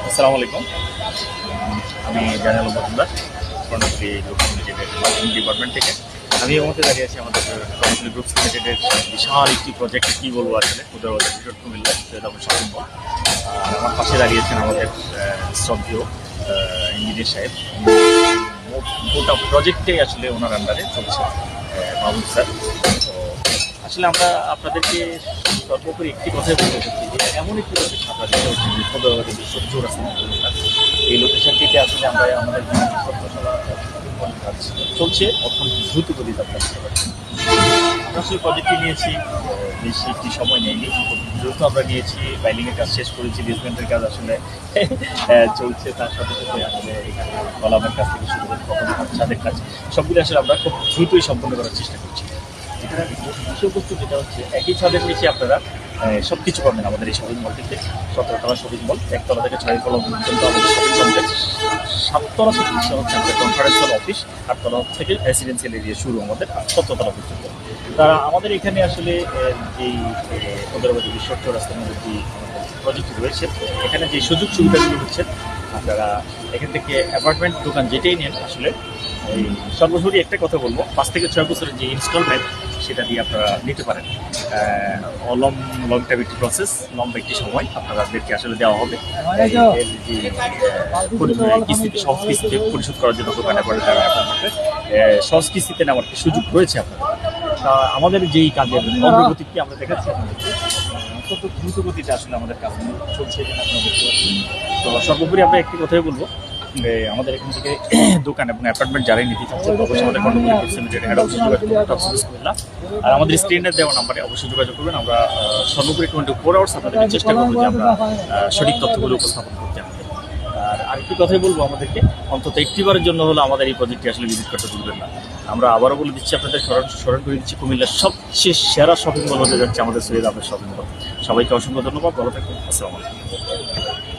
আসসালামু আলাইকুম। আমি জানাল মজুমদার, কর্ণফুলী গ্রুপস লিমিটেডের মার্কেটিং ডিপার্টমেন্ট থেকে। আমি এই মুহূর্তে দাঁড়িয়ে আছি আমাদের কর্ণফুলী গ্রুপস লিমিটেডের বিশাল একটি প্রজেক্ট, কী বলবো আসলে, উত্তরবঙ্গের resort Comilla Syed Abu shopping mall. আর আমার পাশে দাঁড়িয়েছেন আমাদের শ্রদ্ধেয় ইঞ্জিনিয়ার সাহেব। গোটা প্রজেক্টটাই আসলে ওনার আন্ডারে চলছে, মাহমুদ স্যার। তো আসলে আমরা আপনাদেরকে সর্বোপরি একটি কথাই বলতে চাচ্ছি যে এমন একটি প্রজেক্ট আমরা দেখতে পাচ্ছি বিপদবাদী বিশ্ব চৌরাস্তা এই লোকেশনটিতে আসলে আমরা আমাদের কাজ চলছে অত্যন্ত দ্রুত গতিতে আপনারা দেখতে পাচ্ছি। আমরা আসলে প্রজেক্টটি নিয়েছি, বেশি একটি সময় নেয়নি, দ্রুত আমরা নিয়েছি। বাইলিংয়ের কাজ শেষ করেছি, বেসমেন্টের কাজ আসলে চলছে, তার সাথে সাথে আসলে এখানে কলামের কাজ থেকে শুরু করে ছাদের কাজ সবগুলো আসলে আমরা খুব দ্রুতই সম্পন্ন করার চেষ্টা করছি। এখানে বিষয়বস্তু যেটা হচ্ছে, একই ছাদের নিচে আপনারা সব কিছু পাবেন আমাদের এই শপিং মলটিতে। 17 তলা শপিং মল, 1 তলা থেকে 6 তলা পর্যন্ত আমাদের শপিং কমপ্লেক্স। 7 তলা থেকে হচ্ছে আমাদের কনফারেন্স হল অফিস, 8 তলা থেকে রেসিডেন্সিয়াল এরিয়া শুরু আমাদের 17 তলা পর্যন্ত। তারা আমাদের এখানে আসলে যেই উত্তরবঙ্গের বিশ্ব চৌরাস্তার মধ্যে যে প্রজেক্ট রয়েছে, এখানে যে সুযোগ সুবিধাগুলো হচ্ছে, আপনারা এখান থেকে অ্যাপার্টমেন্ট দোকান যেটাই নেন আসলে এই সর্বোপরি একটা কথা বলবো, 5 থেকে 6 বছরের যে ইনস্টলমেন্ট সেটা দিয়ে আপনারা নিতে পারেন। লং টাইম একটি প্রসেস, লম্বা একটি সময় আপনাদেরকে আসলে দেওয়া হবে কিস্তিতে, সহজ কিস্তিতে পরিশোধ করার জন্য দোকানে পড়ে সহজ কিস্তিতে নেওয়ার একটি সুযোগ রয়েছে আপনাদের। আমাদের যেই কাজের অগ্রগতিকে আমরা দেখাচ্ছি আপনাদেরকে, অত্যন্ত দ্রুত গতিতে আসলে আমাদের কাজ চলছে এখানে আপনারা দেখতে পাচ্ছেন। তো সর্বোপরি আমরা একটি কথাই বলবো, আমাদের এখান থেকে দোকান এবং অ্যাপার্টমেন্ট যারাই নিতে চাচ্ছে অবশ্যই আমাদের কর্ণফুলী গ্রুপস লিমিটেড হেড অফিসে যোগাযোগ করবেন, আর আমাদের স্ক্রিনের দেওয়া নাম্বারে অবশ্যই যোগাযোগ করবেন। আমরা সর্বোপরি 24 আওয়ার্স আপনাদেরকে চেষ্টা করবো যে আমরা সঠিক তথ্যগুলো উপস্থাপন করতে আমাদের। আর আরেকটি কথাই বলবো, আমাদেরকে অন্তত একটিবারের জন্য হলো আমাদের এই প্রজেক্টটি আসলে ভিজিট করতে ভুলবেন না। আমরা আবারও বলে দিচ্ছি, আপনাদের স্মরণ করে দিচ্ছি, কুমিল্লার সবচেয়ে সেরা শপিং মল হতে যাচ্ছে আমাদের সৈয়দ আবু শপিং মল। সবাইকে অসংখ্য ধন্যবাদ, ভালো থাকবেন, আসসালামু আলাইকুম।